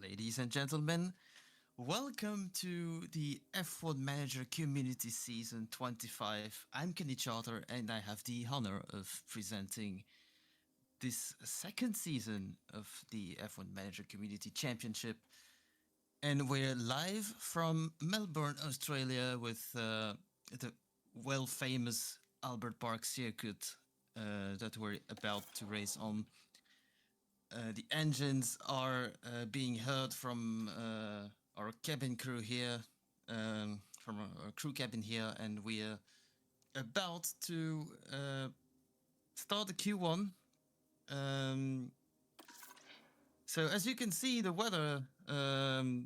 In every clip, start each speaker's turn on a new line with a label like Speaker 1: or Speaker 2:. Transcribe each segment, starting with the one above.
Speaker 1: Ladies and gentlemen, welcome to the F1 Manager Community Season 25. I'm Kenny Charter and I have the honor of presenting this second season of the F1 Manager Community Championship. And we're live from Melbourne, Australia with the well-famous Albert Park circuit that we're about to race on. The engines are being heard from our cabin crew here, from our crew cabin here, and we're about to start the Q1. So as you can see, the weather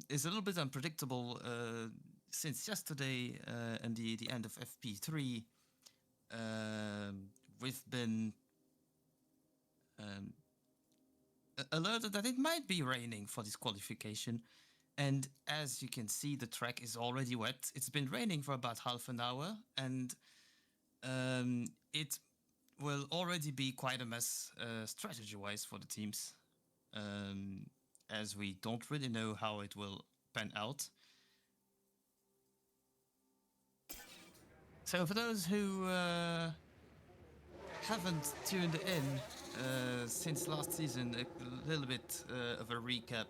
Speaker 1: is a little bit unpredictable since yesterday and the end of FP3. We've been alerted that it might be raining for this qualification. And as you can see, the track is already wet. It's been raining for about half an hour, and it will already be quite a mess strategy-wise for the teams, as we don't really know how it will pan out. So for those who haven't tuned in since last season, a little bit of a recap.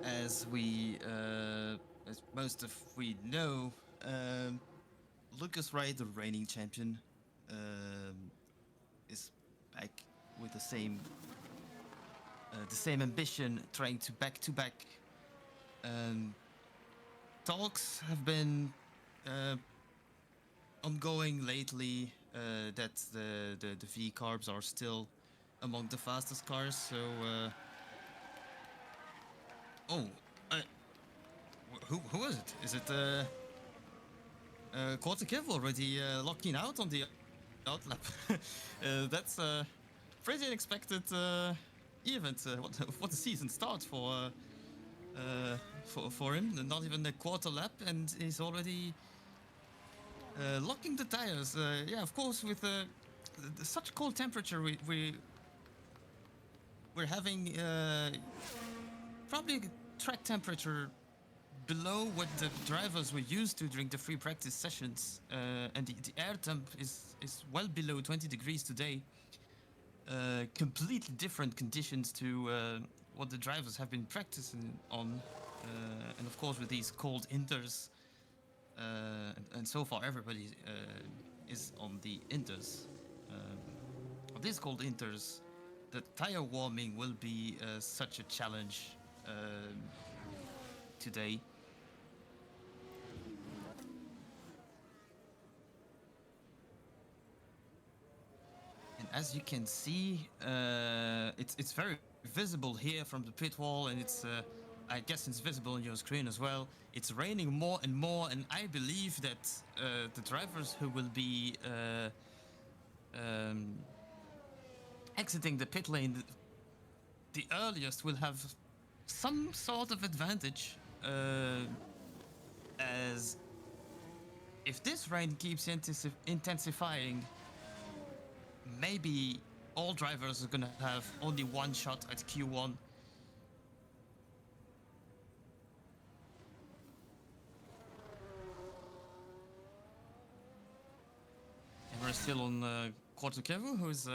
Speaker 1: As most of we know, Lucas Wright, the reigning champion, is back with the same ambition, trying to back-to-back. Talks have been ongoing lately that the V carbs are still among the fastest cars. So, who was it? Is it Quarter already locking out on the outlap? That's a pretty unexpected event. What a season start for him. Not even a quarter lap, and he's already locking the tires. Yeah, of course, with such cold temperature, we're having probably track temperature below what the drivers were used to during the free practice sessions, and the air temp is well below 20 degrees today. Completely different conditions to what the drivers have been practicing on, and of course with these cold inters, and so far everybody is on the inters. On these cold inters, the tire warming will be such a challenge today. And as you can see, it's very visible here from the pit wall, and it's I guess it's visible on your screen as well. It's raining more and more, and I believe that the drivers who will be exiting the pit lane the earliest will have some sort of advantage, as if this rain keeps intensifying, maybe all drivers are gonna have only one shot at Q1. And we're still on Quarter Kevu, who's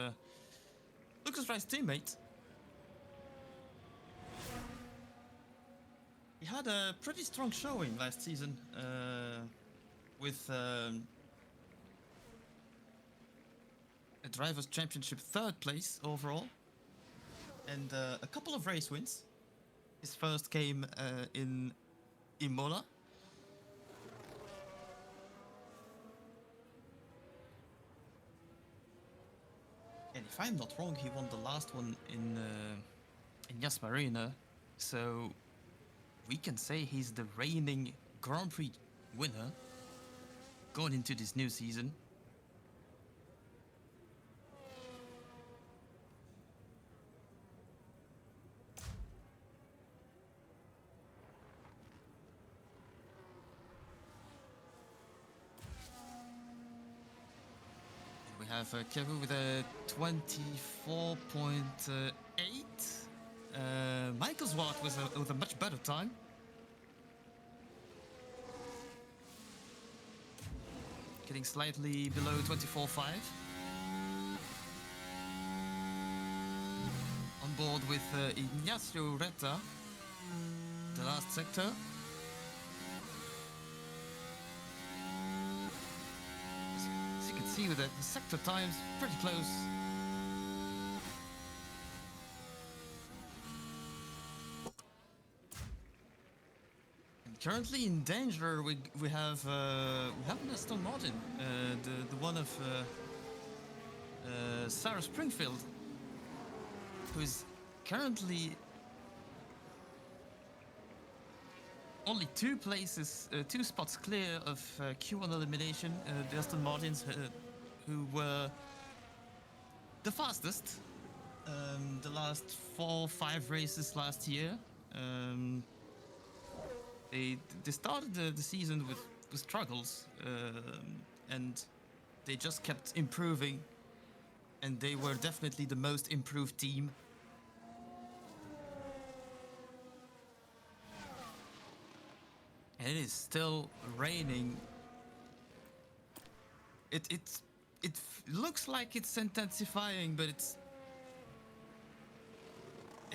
Speaker 1: Lucas Wright's teammate. He had a pretty strong showing last season with a Drivers' Championship third place overall, and a couple of race wins. His first came in Imola. And if I'm not wrong, he won the last one in Yas Marina. So we can say he's the reigning Grand Prix winner going into this new season. We have Kevu with a 24.8 Michael's Watt with a much better time. Getting slightly below 24.5. On board with Ignacio Reta, the last sector. As you can see with the sector times pretty close. And currently in danger, we have Aston Martin, the one of Sarah Springfield, who is currently only two spots clear of Q1 elimination. The Aston Martins, who were the fastest the last 4-5 races last year. They started the season with struggles, and they just kept improving, and they were definitely the most improved team. And it is still raining. It looks like it's intensifying, but it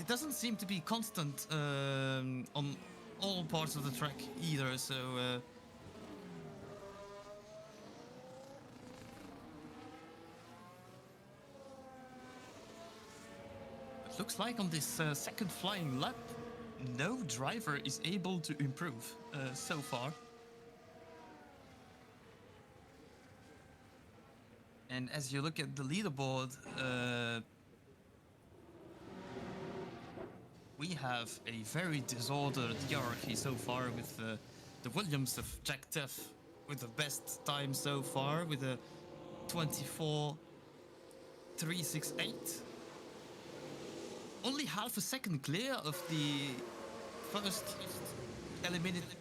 Speaker 1: doesn't seem to be constant on all parts of the track either. So it looks like on this second flying lap, no driver is able to improve so far. And as you look at the leaderboard, we have a very disordered hierarchy so far, with the Williams of Jack Teff with the best time so far, with a 24.368. Only half a second clear of the first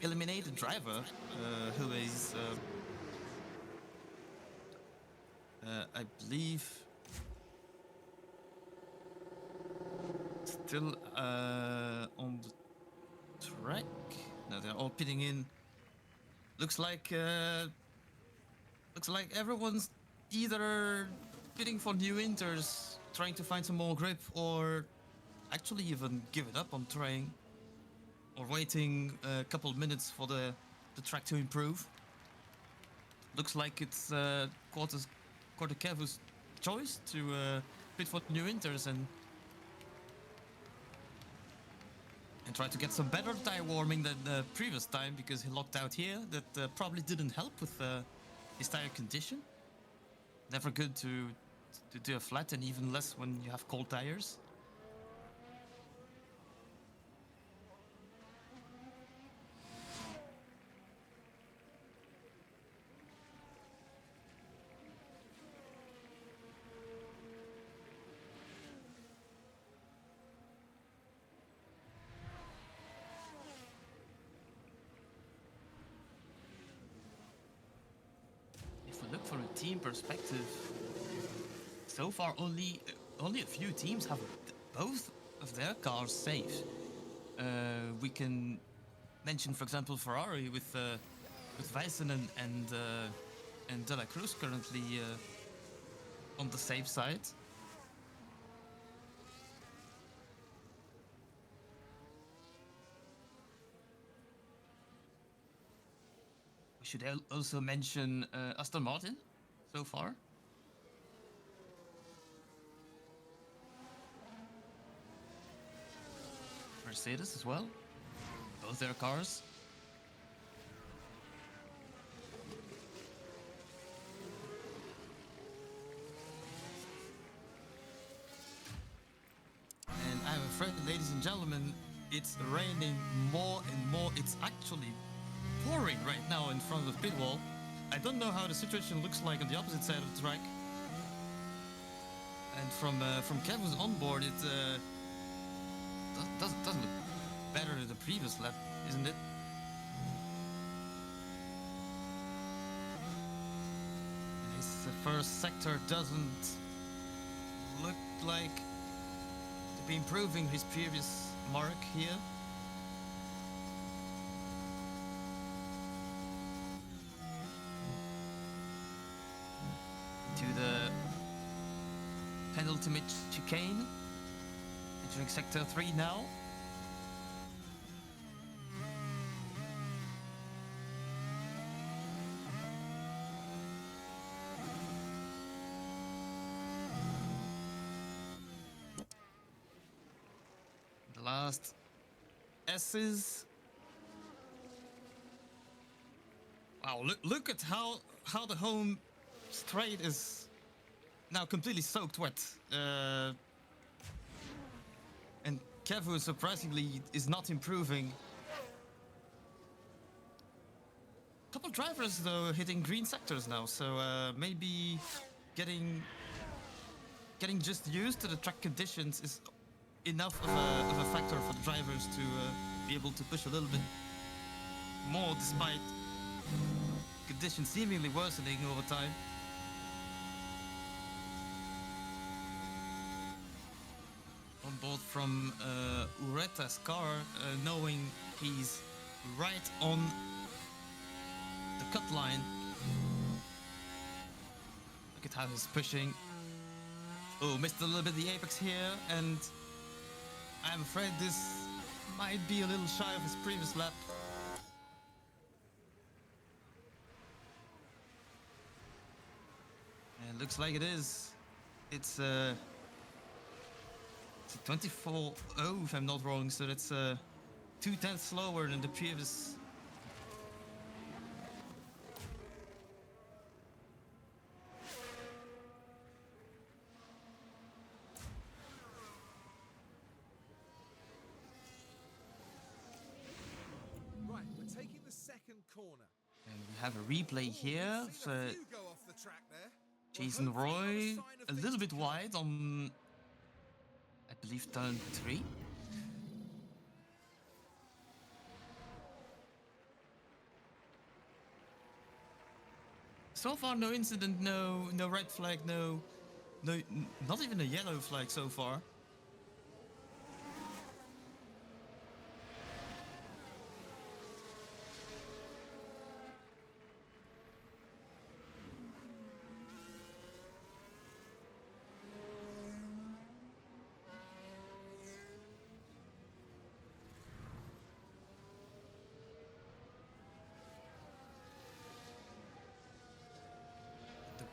Speaker 1: eliminated driver, who is, I believe, still on the track. No, they're all pitting in. Looks like everyone's either pitting for new inters, trying to find some more grip, or actually even given up on trying, or waiting a couple of minutes for the track to improve. Looks like it's Quarter Kevu's choice to pit for new inters and try to get some better tire warming than the previous time, because he locked out here. That probably didn't help with his tire condition. Never good to do a flat, and even less when you have cold tires. Look, from a team perspective, so far only a few teams have both of their cars safe. We can mention, for example, Ferrari with Weissen and De La Cruz currently on the safe side. We should also mention Aston Martin so far. Mercedes as well. Both their cars. And I'm afraid, ladies and gentlemen, it's raining more and more. It's actually pouring right now in front of the pit wall. I don't know how the situation looks like on the opposite side of the track. And from Kevin's onboard, it doesn't look better than the previous lap, isn't it? His first sector doesn't look like to be improving his previous mark here. To the penultimate chicane, entering sector 3 now. The last S's. Wow, look at how the home straight is now completely soaked wet. And Kevu surprisingly is not improving. Couple drivers though hitting green sectors now, so maybe getting just used to the track conditions is enough of a factor for the drivers to be able to push a little bit more despite conditions seemingly worsening over time. On board from Ureta's car, knowing he's right on the cut line. Look at how he's pushing. Oh, missed a little bit the apex here, and I'm afraid this might be a little shy of his previous lap. And it looks like it is. It's a 24.0 if I'm not wrong, so that's 2/10 slower than the previous.
Speaker 2: Right, we're taking the second corner.
Speaker 1: And we have a replay here of Jason Roy a little bit wide on, I believe, turn 3. So far, no incident, no red flag, no, not even a yellow flag so far.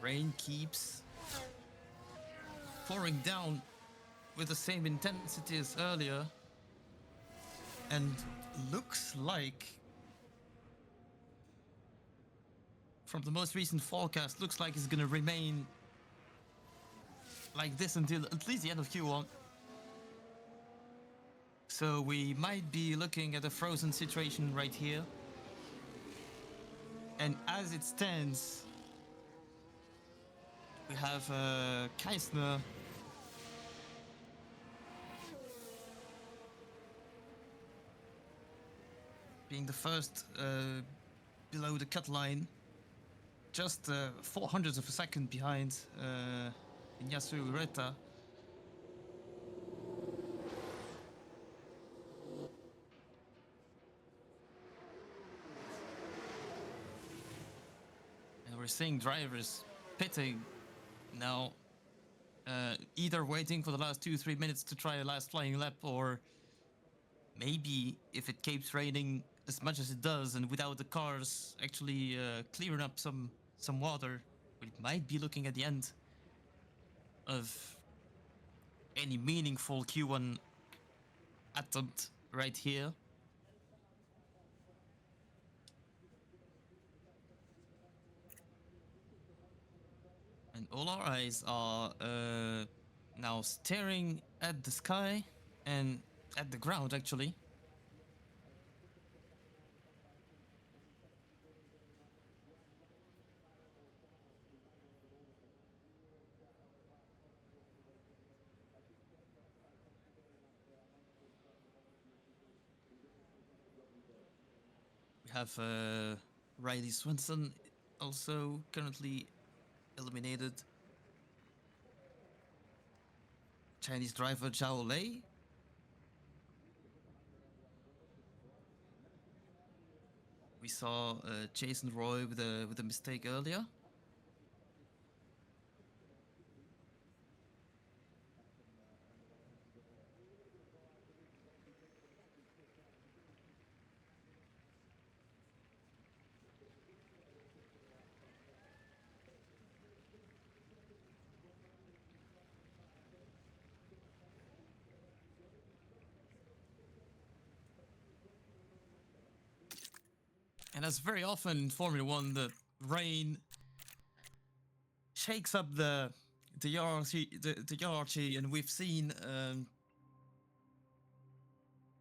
Speaker 1: Rain keeps pouring down with the same intensity as earlier, and looks like, from the most recent forecast, looks like it's gonna remain like this until at least the end of Q1. So we might be looking at a frozen situation right here. And as it stands, we have Keisner being the first below the cut line, just 400ths of a second behind Ignacio Ureta. And we're seeing drivers pitting now, either waiting for the last 2-3 minutes to try a last flying lap, or maybe if it keeps raining as much as it does and without the cars actually clearing up some water, we might be looking at the end of any meaningful Q1 attempt right here. And all our eyes are now staring at the sky and at the ground, actually. We have Riley Swenson also currently eliminated. Chinese driver Zhao Lei. We saw Jason Roy with a mistake earlier. And as very often in Formula One, the rain shakes up the hierarchy, and we've seen,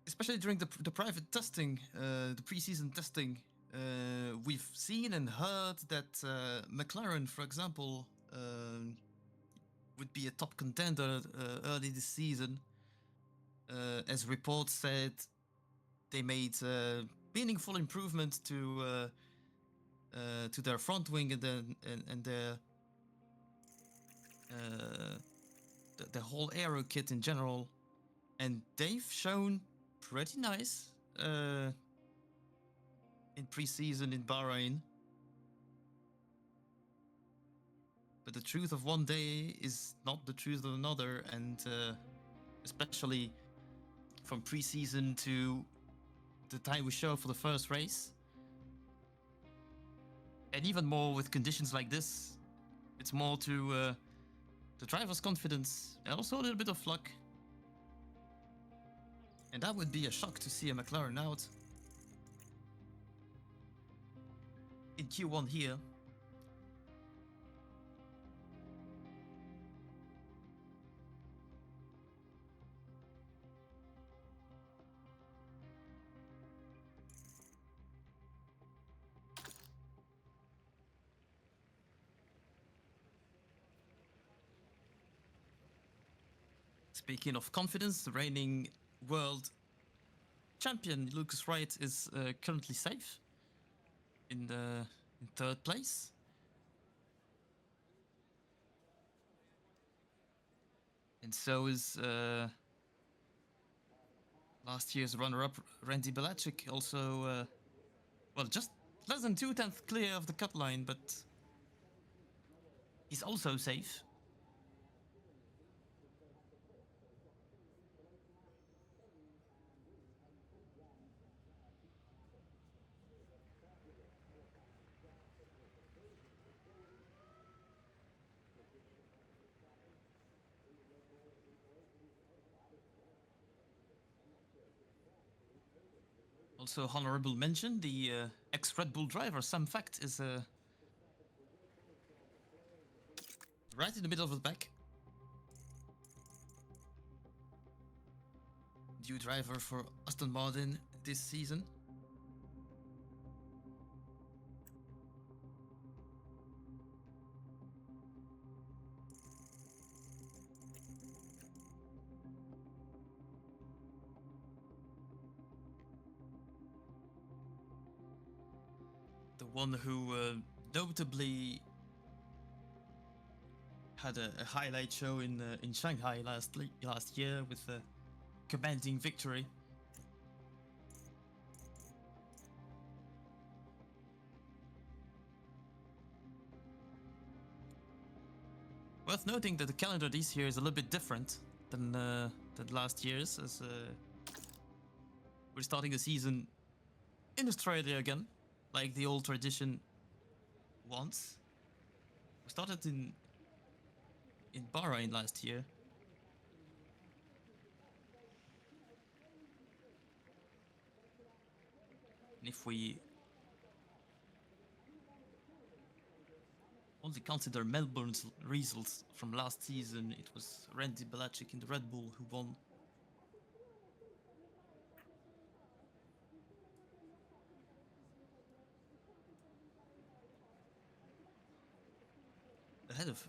Speaker 1: especially during the private testing, the preseason testing, we've seen and heard that McLaren, for example, would be a top contender early this season. As reports said, they made meaningful improvement to their front wing and the whole aero kit in general, and they've shown pretty nice in pre-season in Bahrain. But the truth of one day is not the truth of another, and especially from pre-season to the time we show for the first race, and even more with conditions like this, it's more to the driver's confidence and also a little bit of luck. And that would be a shock to see a McLaren out in Q1 here. Speaking of confidence, the reigning world champion Lucas Wright is currently safe in third place. And so is last year's runner-up Randy Belacic, also, well, just less than 2/10 clear of the cut line, but he's also safe. Also, honorable mention, the ex-Red Bull driver Sam Fact is right in the middle of the pack. New driver for Aston Martin this season. The one who notably had a highlight show in Shanghai last year with a commanding victory. Worth noting that the calendar this year is a little bit different than last year's, as we're starting the season in Australia again, like the old tradition wants. We started in Bahrain last year. And if we only consider Melbourne's results from last season, it was Randy Belacic in the Red Bull who won. Ahead of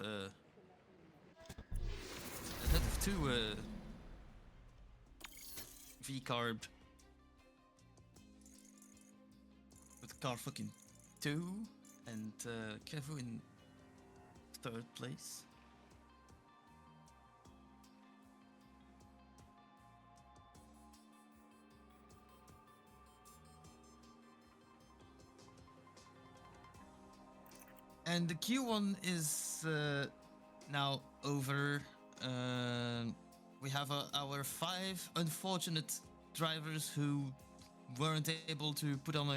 Speaker 1: two V-carb with car fucking 2 and Kevu in third place. And the Q1 is now over. We have our 5 unfortunate drivers who weren't able to put on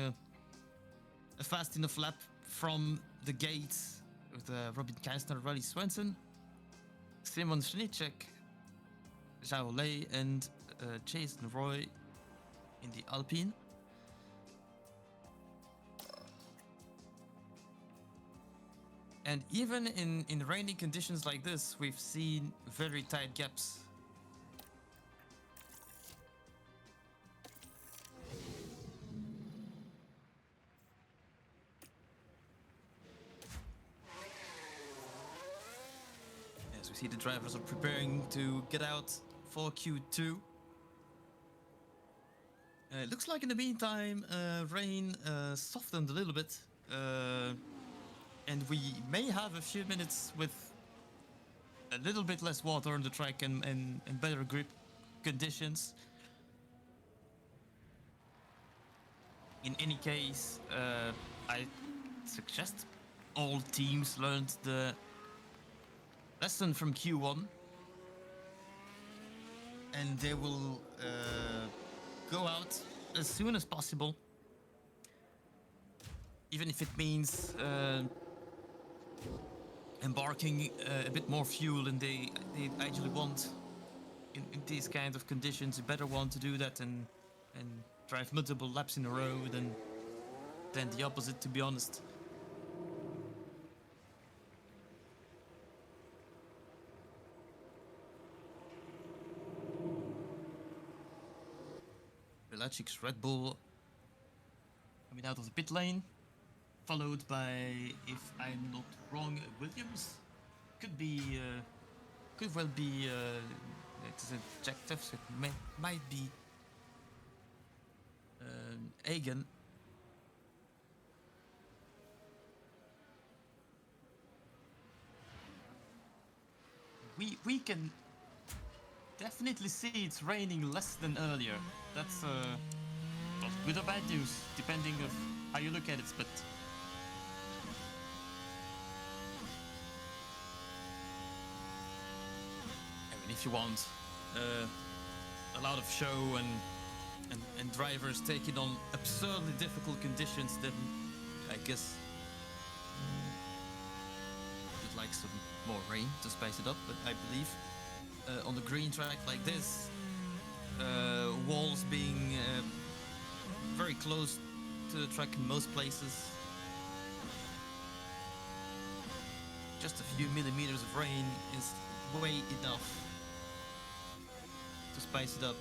Speaker 1: a fast enough lap from the gate with Robin Kastner, Riley Swenson, Simon Schnicek, Zhao Lei, and Jason Roy in the Alpine. And even in rainy conditions like this, we've seen very tight gaps. As we see, the drivers are preparing to get out for Q2. It looks like in the meantime, rain softened a little bit. And we may have a few minutes with a little bit less water on the track and better grip conditions. In any case, I suggest all teams learned the lesson from Q1, and they will go out as soon as possible, even if it means embarking a bit more fuel than they actually want in these kind of conditions. You better want to do that and drive multiple laps in a row than the opposite, to be honest. Velacic's Red Bull coming out of the pit lane, followed by, if I'm not wrong, Williams. Could well be it's objective, so it might be Egan. We can definitely see it's raining less than earlier. That's not good or bad news, depending of how you look at it, but if you want a lot of show and drivers taking on absurdly difficult conditions, then I guess you'd like some more rain to spice it up. But I believe on the green track like this, walls being very close to the track in most places, just a few millimeters of rain is way enough to spice it up.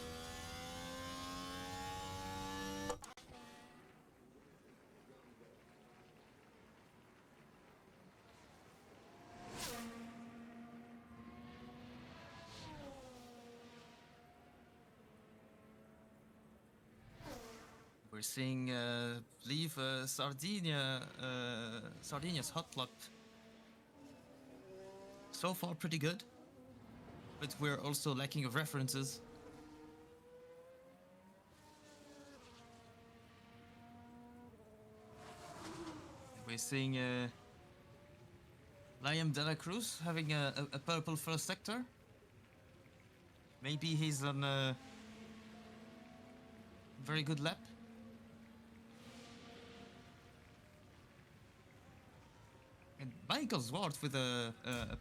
Speaker 1: We're seeing, leave Sardinia's hot lap. So far pretty good, but we're also lacking of references. We're seeing Liam De La Cruz having a purple first sector. Maybe he's on a very good lap. And Michael Zwart with a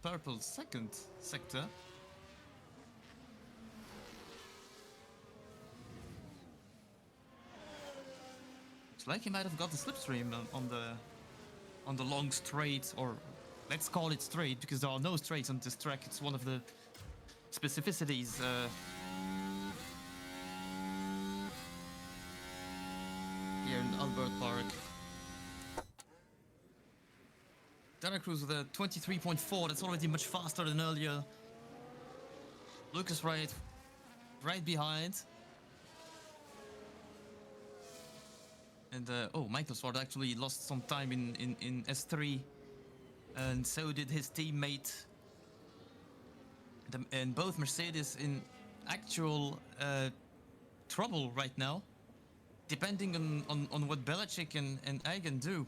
Speaker 1: purple second sector. Looks like he might have got the slipstream on the long straight, or let's call it straight, because there are no straights on this track. It's one of the specificities. Here in Albert Park. De La Cruz with a 23.4, that's already much faster than earlier. Lucas Wright right behind. And Michael Swart actually lost some time in S3, and so did his teammate. And both Mercedes in actual trouble right now, depending on what Belichick and Egan do.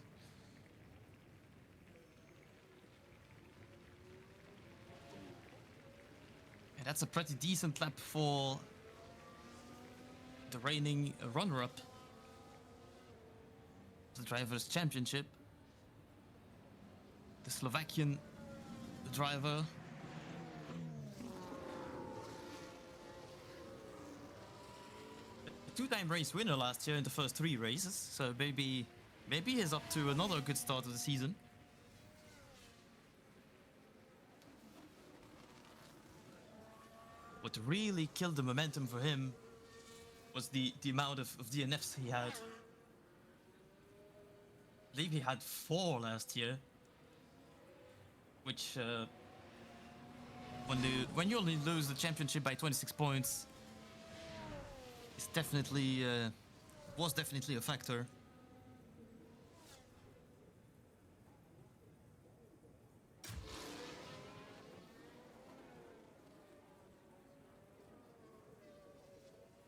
Speaker 1: That's a pretty decent lap for the reigning runner-up, the Drivers' Championship. The Slovakian driver. A two-time race winner last year in the first 3 races, so maybe he's up to another good start of the season. What really killed the momentum for him was the amount of DNFs he had. I believe he had 4 last year, which when you only lose the championship by 26 points, is definitely was definitely a factor.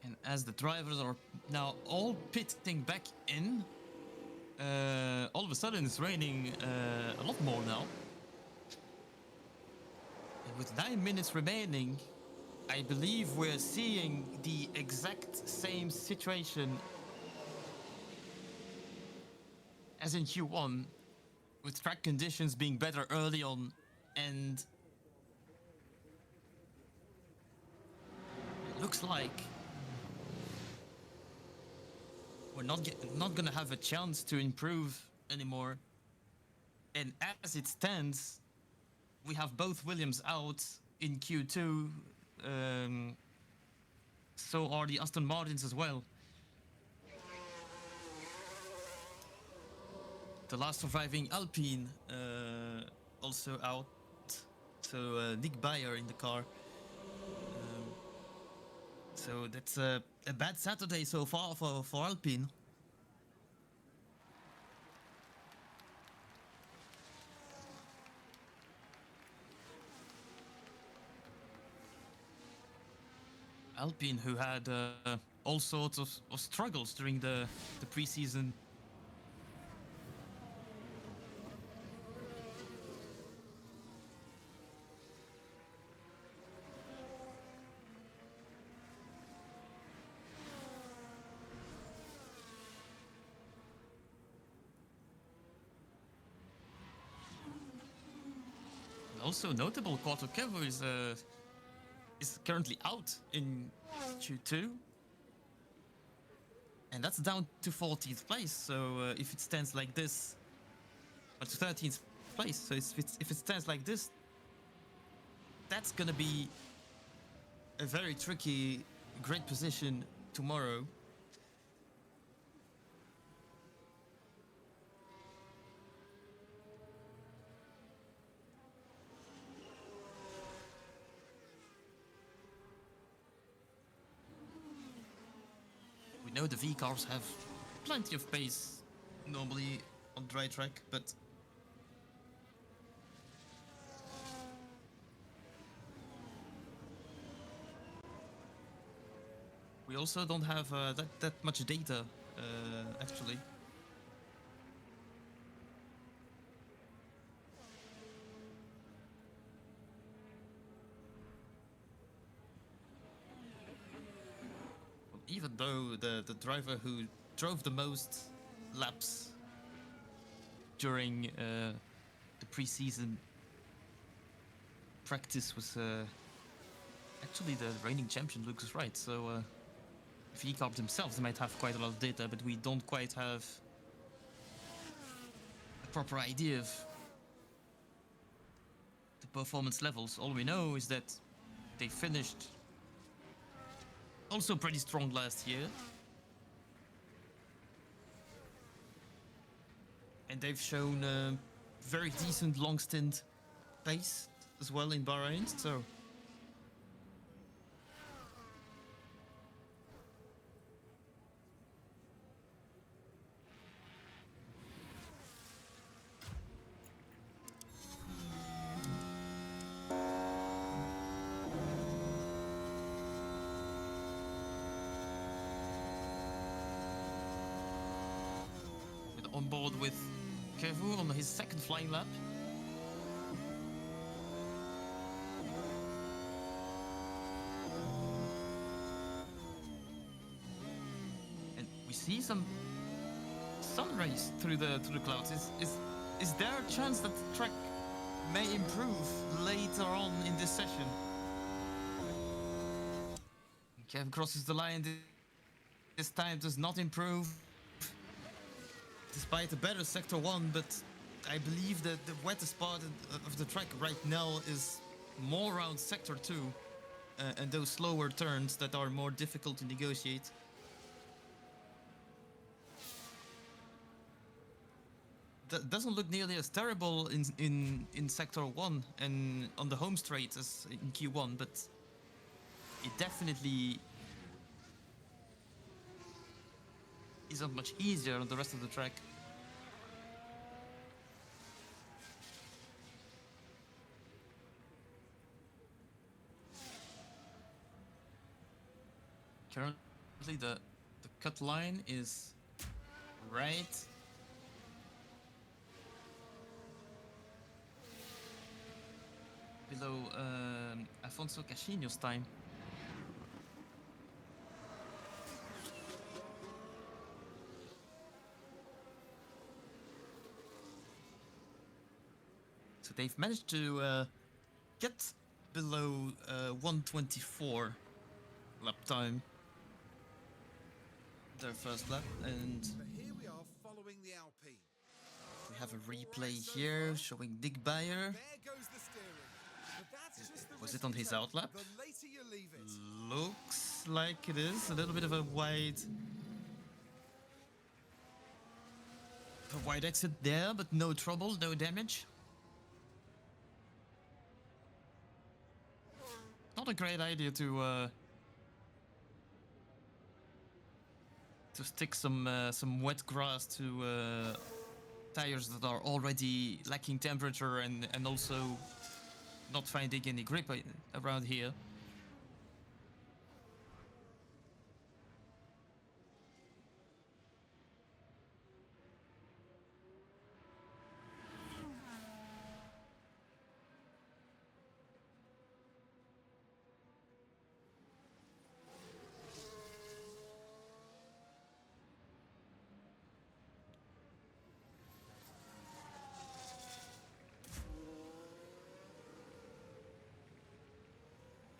Speaker 1: And as the drivers are now all pitting back in, all of a sudden it's raining a lot more now. And with 9 minutes remaining, I believe we're seeing the exact same situation as in Q1, with track conditions being better early on, and it looks like we're not gonna have a chance to improve anymore. And as it stands, we have both Williams out in Q2. So are the Aston Martins as well. The last surviving Alpine also out. So Nick Bayer in the car. So that's a bad Saturday so far for Alpine. Alpine, who had all sorts of struggles during the preseason. Also notable, Quarto Kevo is currently out in Q2, and that's down to 14th place. So if it stands like this, or to 13th place. So if it stands like this, that's gonna be a very tricky, great position tomorrow. We know the V cars have plenty of pace normally on dry track, but we also don't have that much data actually. Even though the driver who drove the most laps during the preseason practice was actually the reigning champion, Lucas Wright. So V-Carb themselves might have quite a lot of data, but we don't quite have a proper idea of the performance levels. All we know is that they finished also pretty strong last year. And they've shown a very decent long stint pace as well in Bahrain, so on board with Kevu on his second flying lap. see some race through the clouds. Is there a chance that the track may improve later on in this session? Kev crosses the line this time, does not improve despite a better sector 1, but I believe that the wettest part of the track right now is more around sector 2 and those slower turns that are more difficult to negotiate. That doesn't look nearly as terrible in sector 1 and on the home straight as in Q1, but it definitely isn't much easier on the rest of the track. Currently the cut line is right below Afonso Caixinho's time. So they've managed to get below 124 lap time their first lap, and
Speaker 2: But here we are following the Alpine.
Speaker 1: we have a replay here showing Dick Beyer.
Speaker 2: There goes the steering. But that's just the
Speaker 1: Was
Speaker 2: risk
Speaker 1: it on
Speaker 2: you
Speaker 1: his
Speaker 2: take.
Speaker 1: outlap?
Speaker 2: The later you leave it.
Speaker 1: Looks like it is. A little bit of a wide exit there, but no trouble, no damage. Not a great idea to stick some wet grass to tires that are already lacking temperature and also not finding any grip around here.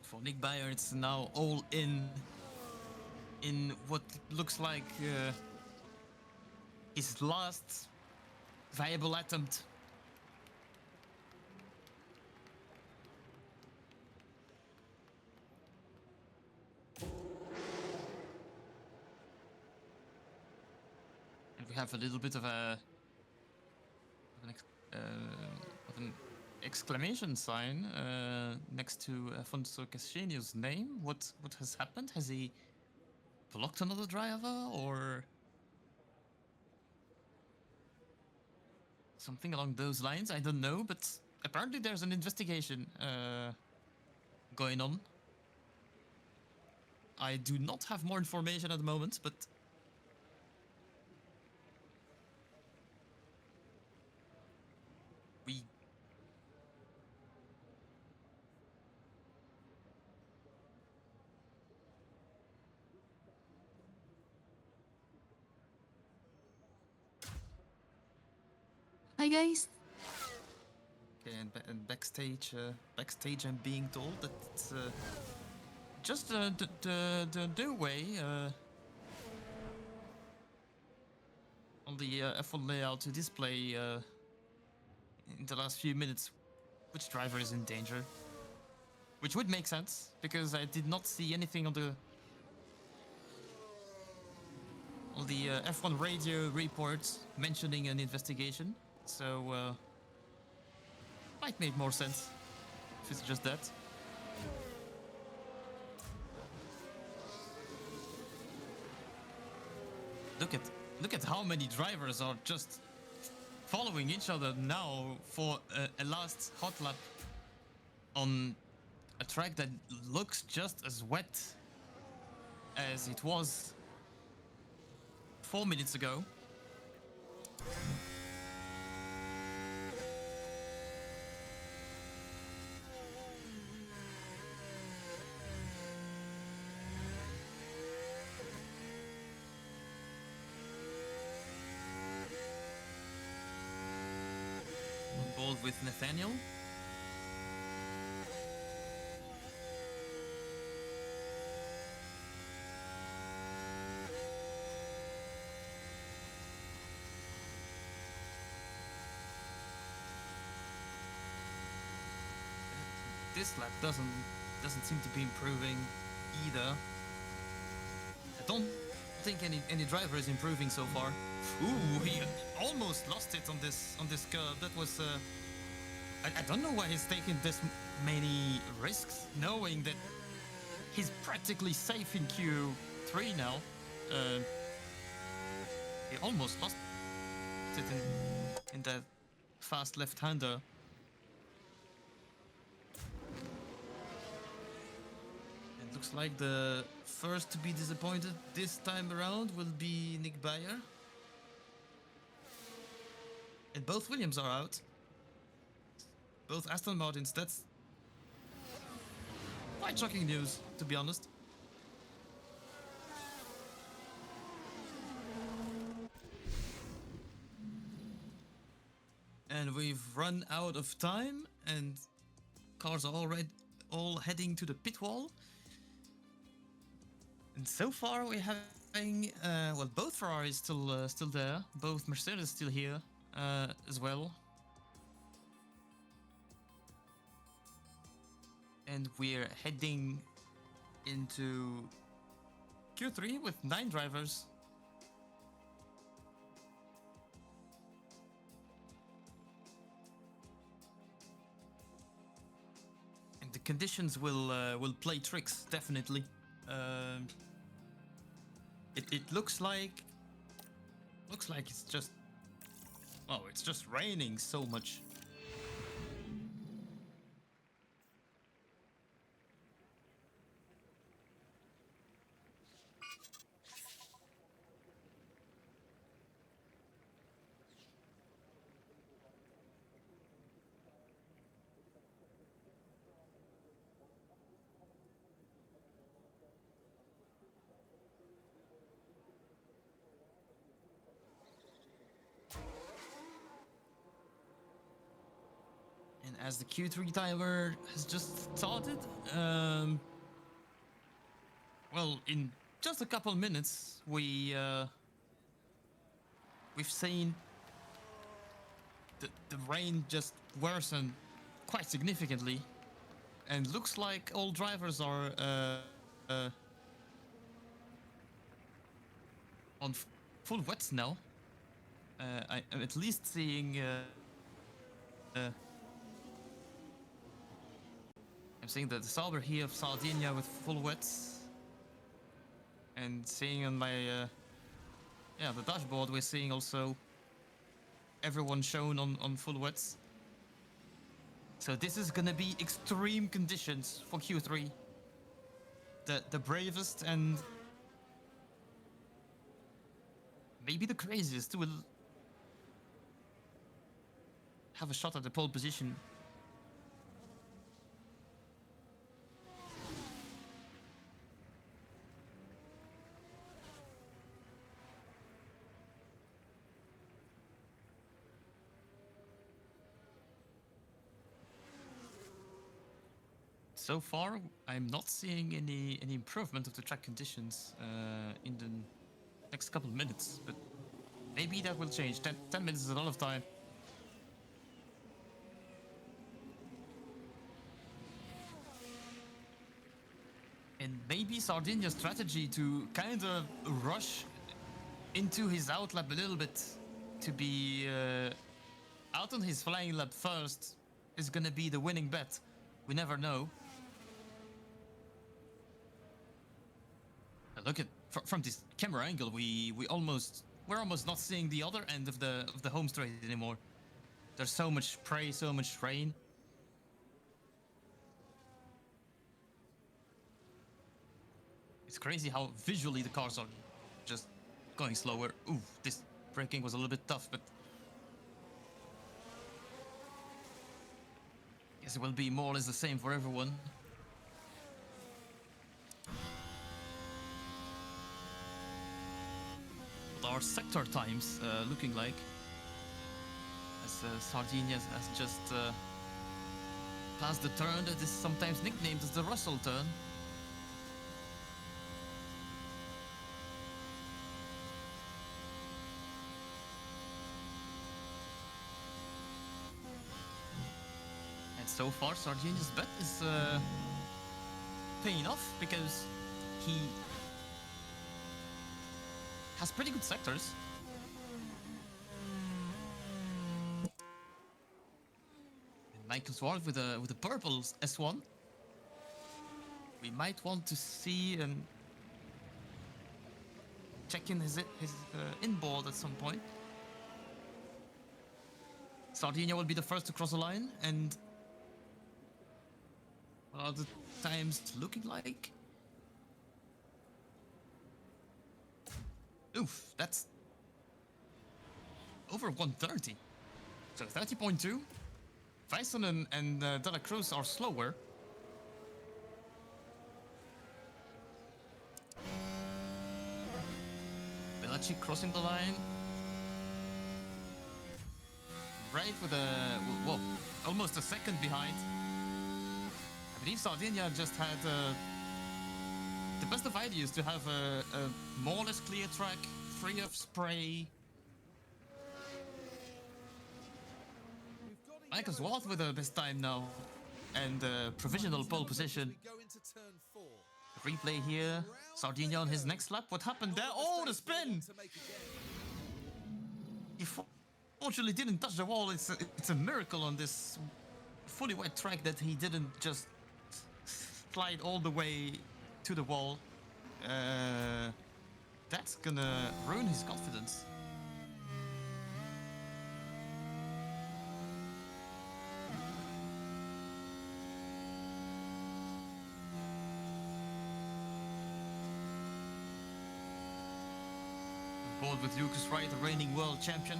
Speaker 1: For Nick Beyer, it's now all in what looks like his last viable attempt. And we have a little bit of an exclamation sign next to Afonso Caixinho's name. What has happened? Has he blocked another driver or something along those lines? I don't know, but apparently there's an investigation going on. I do not have more information at the moment, but we
Speaker 3: Hi guys.
Speaker 1: okay, and backstage, I'm being told that it's just the way on the F1 layout to display in the last few minutes which driver is in danger, which would make sense because I did not see anything on the F1 radio report mentioning an investigation, so might make more sense if it's just that. Look at how many drivers are just following each other now for a last hot lap on a track that looks just as wet as it was 4 minutes ago. with Nathaniel. This lap doesn't seem to be improving either. I don't think any driver is improving so far. Ooh, he almost lost it on this curve. That was I don't know why he's taking this many risks, knowing that he's practically safe in Q3 now. He almost lost it in that fast left-hander. It looks like the first to be disappointed this time around will be Nick Bayer. And both Williams are out. Both Aston Martins. That's quite shocking news, to be honest. And we've run out of time, and cars are already all heading to the pit wall. And so far we're having, well, both Ferraris still there, both Mercedes still here as well. And we're heading into Q3 with 9 drivers. And the conditions will play tricks, definitely. It looks like it's just, oh, it's just raining so much. And as the Q3 timer has just started, well, in just a couple minutes, we've seen the rain just worsen quite significantly, and looks like all drivers are on full wets now. I'm at least seeing. I'm seeing the Sauber here of Sardinia with full wets, and seeing on my the dashboard we're seeing also everyone shown on full wets. So this is gonna be extreme conditions for Q3. The bravest and maybe the craziest will have a shot at the pole position. So far, I'm not seeing any improvement of the track conditions in the next couple of minutes, but maybe that will change. 10 minutes is a lot of time. And maybe Sardinia's strategy to kind of rush into his outlap a little bit, to be out on his flying lap first, is gonna be the winning bet. We never know. Look at from this camera angle, we're almost not seeing the other end of the home straight anymore. There's so much spray, so much rain. It's crazy how visually the cars are just going slower. Ooh, this braking was a little bit tough, but I guess it will be more or less the same for everyone. What are sector times looking like? As Sardinia has just passed the turn that is sometimes nicknamed as the Russell turn. And so far, Sardinia's bet is paying off because he has pretty good sectors. And Michael Swart with a purple S1. We might want to see and check in his inboard at some point. Sardinia will be the first to cross the line, and what are the times looking like? Oof, that's over 130. So 30.2. Weissenen and De La Cruz are slower. Belaci crossing the line. Right with well, almost a second behind. I believe Sardinia just had the best of ideas to have a more or less clear track, free of spray. Michael Swart with the best time now, and provisional pole position. Replay here. Sardinia on his next lap. What happened there? Oh, the spin! He fortunately didn't touch the wall. It's a miracle on this fully wet track that he didn't just slide all the way to the wall. That's gonna ruin his confidence. Board with Lucas Wright, the reigning world champion.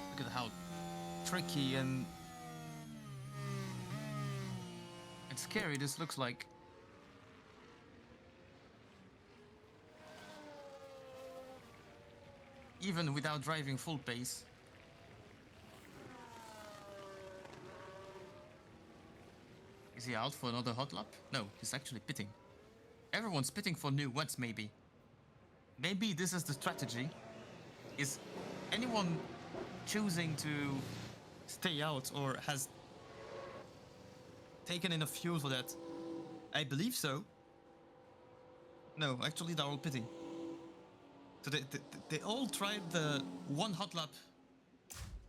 Speaker 1: Look at how tricky and scary this looks like. Even without driving full pace. Is he out for another hot lap? No, he's actually pitting. Everyone's pitting for new wets, maybe. Maybe this is the strategy. Is anyone choosing to stay out or has taken enough fuel for that? I believe so. No, actually they're all pitting. So they all tried the one hot lap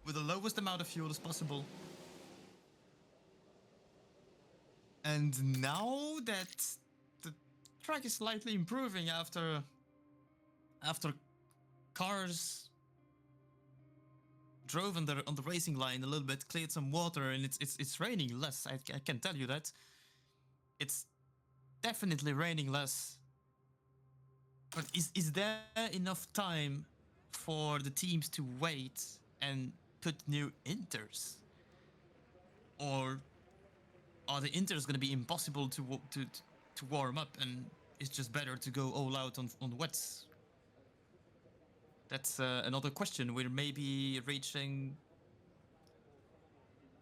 Speaker 1: with the lowest amount of fuel as possible. And now that the track is slightly improving after cars drove on the racing line a little bit, cleared some water, and it's raining less. I can tell you that. It's definitely raining less. But is there enough time for the teams to wait and put new inters? Or are the inters going to be impossible to warm up, and it's just better to go all out on wets? That's another question. We're maybe reaching,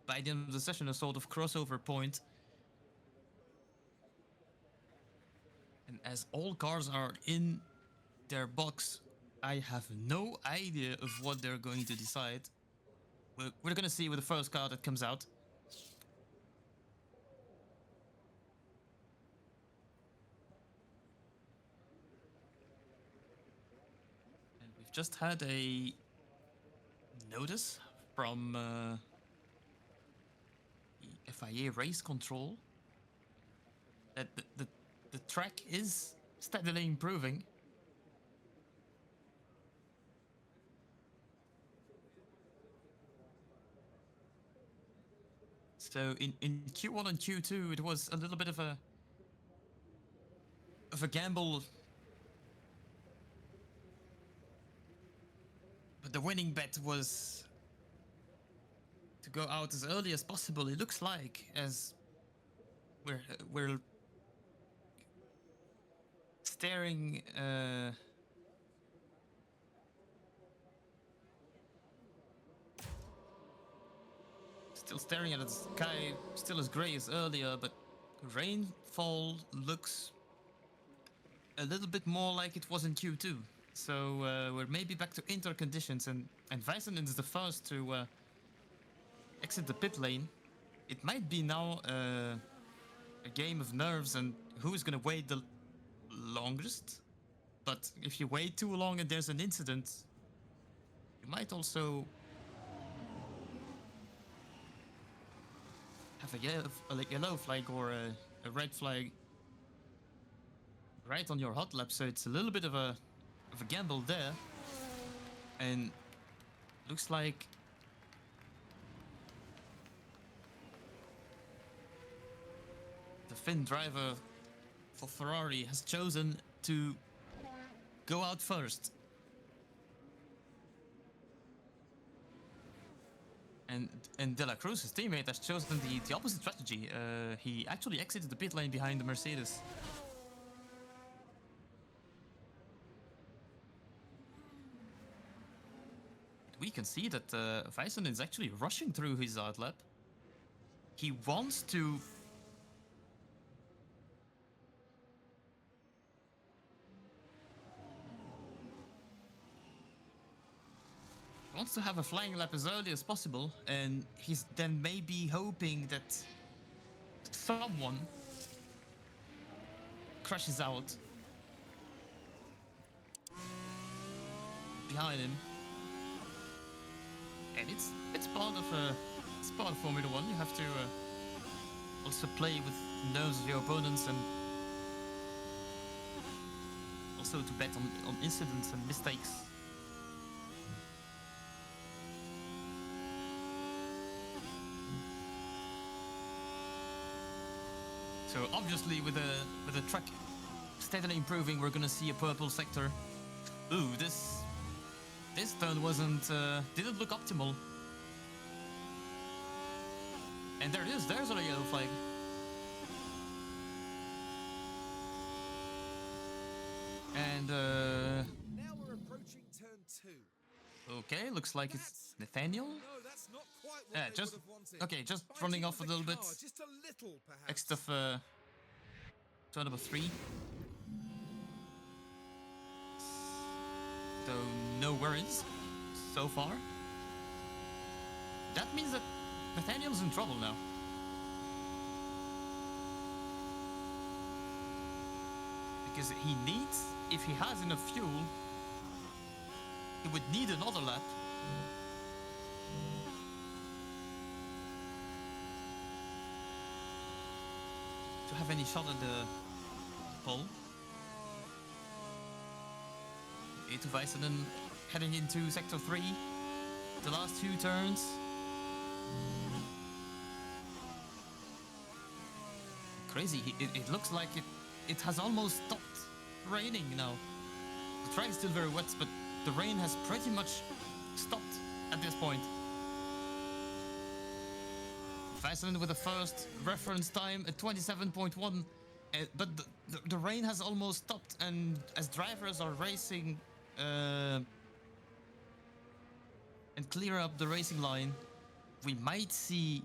Speaker 1: by the end of the session, a sort of crossover point. And as all cars are in their box, I have no idea of what they're going to decide. We're going to see with the first car that comes out. And we've just had a notice from the FIA race control that the track is steadily improving. So in Q1 and Q2, it was a little bit of a gamble but the winning bet was to go out as early as possible. It looks like, as we're staring. Still staring at the sky, still as grey as earlier, but rainfall looks a little bit more like it was in Q2. So we're maybe back to inter conditions, and Weissenen is the first to exit the pit lane. It might be now a game of nerves and who's gonna wait the longest. But if you wait too long and there's an incident, you might also have a yellow flag or a red flag right on your hot lap. So it's a little bit of a gamble there, and looks like the Finn driver for Ferrari has chosen to go out first. And De La Cruz's teammate has chosen the opposite strategy. He actually exited the pit lane behind the Mercedes. We can see that Weissenen is actually rushing through his outlap. He wants to have a flying lap as early as possible, and he's then maybe hoping that someone crashes out behind him. And it's part of Formula One. You have to also play with the nerves of your opponents, and also to bet on incidents and mistakes. So obviously, with the track steadily improving, we're gonna see a purple sector. Ooh, this turn didn't look optimal. And there it is. There's a yellow flag. And
Speaker 2: Now we're approaching turn 2.
Speaker 1: okay, looks like it's Nathaniel.
Speaker 2: No, that's not quite what
Speaker 1: Yeah,
Speaker 2: they
Speaker 1: just
Speaker 2: would have wanted.
Speaker 1: okay, just
Speaker 2: Fighting
Speaker 1: running off a
Speaker 2: with
Speaker 1: little
Speaker 2: the
Speaker 1: bit.
Speaker 2: car, just a little, perhaps.
Speaker 1: Next of turn number 3. So no worries so far. That means that Nathaniel's in trouble now. Because he needs, if he has enough fuel, he would need another lap. To have any shot at the pole. To Weissenen heading into sector 3. The last 2 turns. Crazy. It looks like it has almost stopped raining now. The track is still very wet, but the rain has pretty much stopped at this point. Weissenen with the first reference time at 27.1. But the rain has almost stopped, and as drivers are racing and clear up the racing line, we might see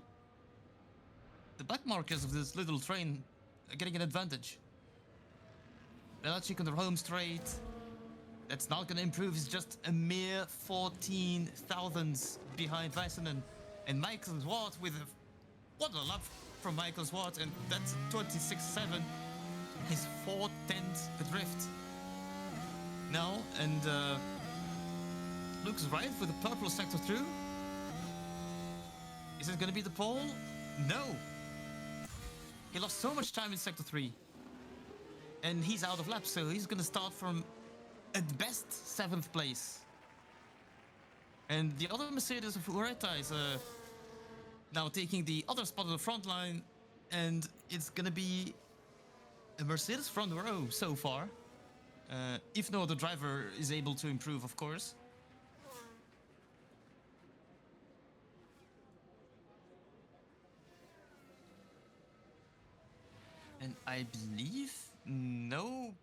Speaker 1: the back markers of this little train getting an advantage. Belichick on the home straight. That's not going to improve. He's just a mere 14 thousandths behind Weissenen. And Michael Ward with what a lap from Michael Ward, and that's 26.7. His 4/10 adrift. Now, and looks right with the purple sector through. Is it going to be the pole? No. He lost so much time in sector 3. And he's out of laps, so he's going to start from, at best, 7th place. And the other Mercedes of Ureta is now taking the other spot on the front line, and it's going to be a Mercedes front row so far. If no other driver is able to improve, of course. I believe no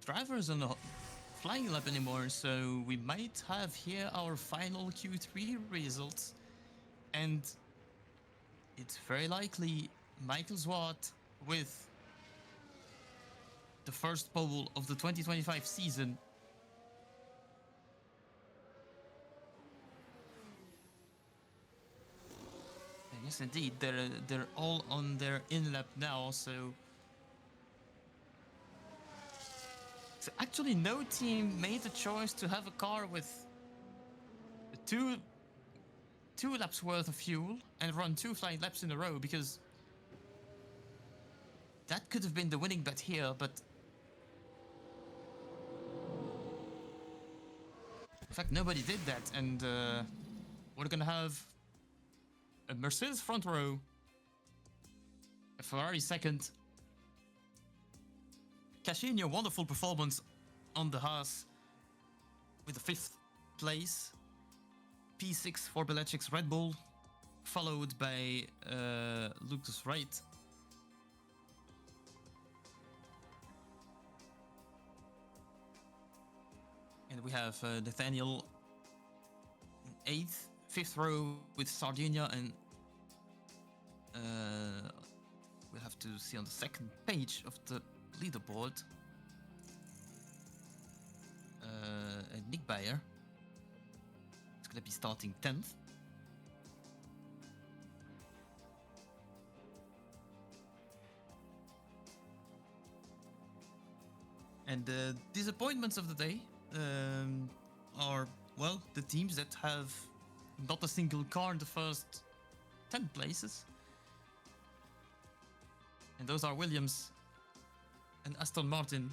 Speaker 1: drivers on the flying lap anymore, so we might have here our final Q3 results. And it's very likely Michael Zwart with the first pole of the 2025 season. And yes, indeed, they're all on their in-lap now, so actually no team made the choice to have a car with two laps worth of fuel and run 2 flying laps in a row, because that could have been the winning bet here, but in fact nobody did that, and we're gonna have a Mercedes front row, a Ferrari second, cashing a wonderful performance on the Haas with the 5th place, P6 for Belichick's Red Bull, followed by Lucas Wright. And we have Nathaniel in 8th, 5th row with Sardinia, and we'll have to see on the second page of the leaderboard. And Nick Bayer is going to be starting 10th. And the disappointments of the day are, well, the teams that have not a single car in the first 10 places. And those are Williams and Aston Martin.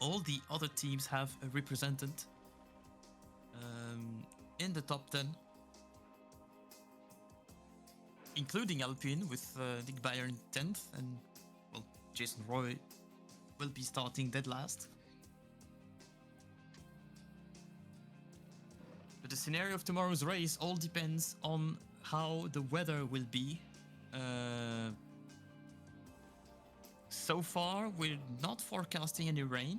Speaker 1: All the other teams have a representant in the top 10, including Alpine with Nick Bayer in 10th, and well, Jason Roy will be starting dead last. But the scenario of tomorrow's race all depends on how the weather will be. So far, we're not forecasting any rain,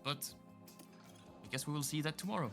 Speaker 1: but I guess we will see that tomorrow.